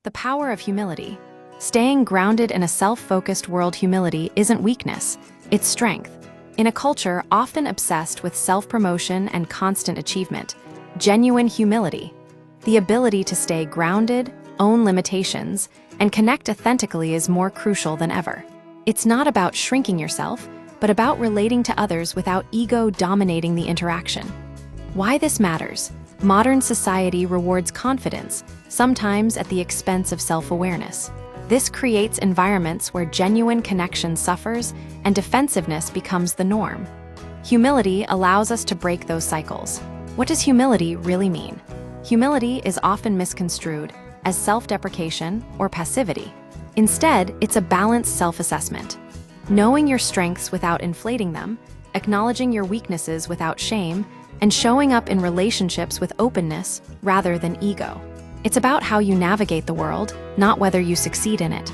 The power of humility. Staying grounded in a self-focused world, humility isn't weakness, it's strength. In a culture often obsessed with self-promotion and constant achievement, genuine humility, the ability to stay grounded, own limitations, and connect authentically is more crucial than ever. It's not about shrinking yourself, but about relating to others without ego dominating the interaction. Why this matters? Modern society rewards confidence, sometimes at the expense of self-awareness. This creates environments where genuine connection suffers and defensiveness becomes the norm. Humility allows us to break those cycles. What does humility really mean? Humility is often misconstrued as self-deprecation or passivity. Instead, it's a balanced self-assessment. Knowing your strengths without inflating them, acknowledging your weaknesses without shame, and showing up in relationships with openness rather than ego. It's about how you navigate the world, not whether you succeed in it.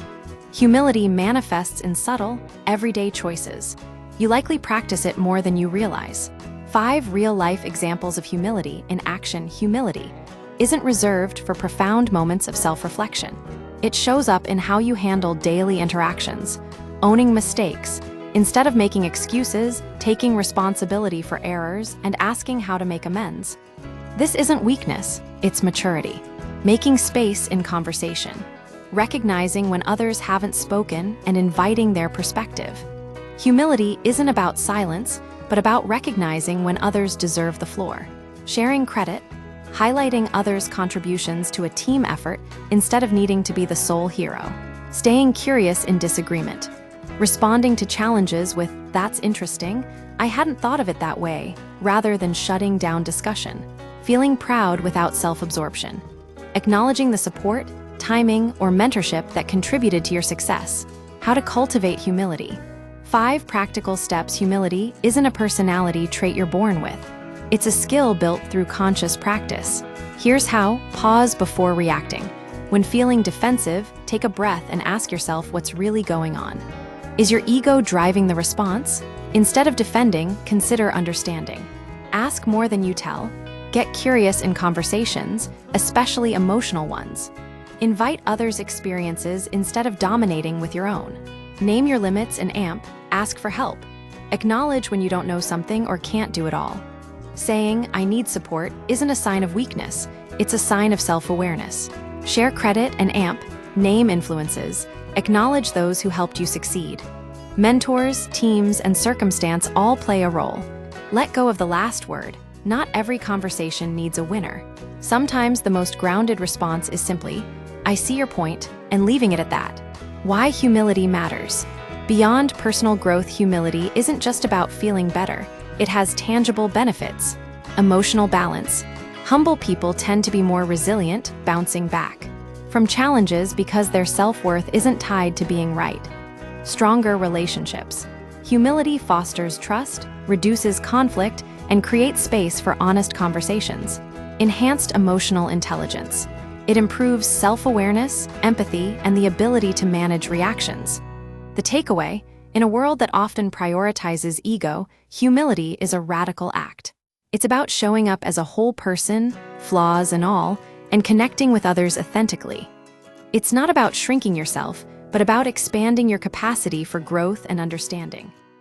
Humility manifests in subtle, everyday choices. You likely practice it more than you realize. 5 real-life examples of humility in action. Humility isn't reserved for profound moments of self-reflection. It shows up in how you handle daily interactions, owning mistakes, instead of making excuses, taking responsibility for errors, and asking how to make amends. This isn't weakness, it's maturity. Making space in conversation, recognizing when others haven't spoken and inviting their perspective. Humility isn't about silence, but about recognizing when others deserve the floor. Sharing credit, highlighting others' contributions to a team effort instead of needing to be the sole hero. Staying curious in disagreement. Responding to challenges with, "That's interesting, I hadn't thought of it that way," rather than shutting down discussion. Feeling proud without self-absorption. Acknowledging the support, timing, or mentorship that contributed to your success. How to cultivate humility. 5 practical steps. Humility isn't a personality trait you're born with. It's a skill built through conscious practice. Here's how. Pause before reacting. When feeling defensive, take a breath and ask yourself what's really going on. Is your ego driving the response? Instead of defending, consider understanding. Ask more than you tell. Get curious in conversations, especially emotional ones. Invite others' experiences instead of dominating with your own. Name your limits and ask for help. Acknowledge when you don't know something or can't do it all. Saying, "I need support," isn't a sign of weakness, it's a sign of self-awareness. Share credit and name influences. Acknowledge those who helped you succeed. Mentors, teams, and circumstance all play a role. Let go of the last word. Not every conversation needs a winner. Sometimes the most grounded response is simply, "I see your point," and leaving it at that. Why humility matters. Beyond personal growth, humility isn't just about feeling better. It has tangible benefits. Emotional balance. Humble people tend to be more resilient, bouncing back from challenges because their self-worth isn't tied to being right. Stronger relationships. Humility fosters trust, reduces conflict, and creates space for honest conversations. Enhanced emotional intelligence. It improves self-awareness, empathy, and the ability to manage reactions. The takeaway, in a world that often prioritizes ego, humility is a radical act. It's about showing up as a whole person, flaws and all, and connecting with others authentically. It's not about shrinking yourself, but about expanding your capacity for growth and understanding.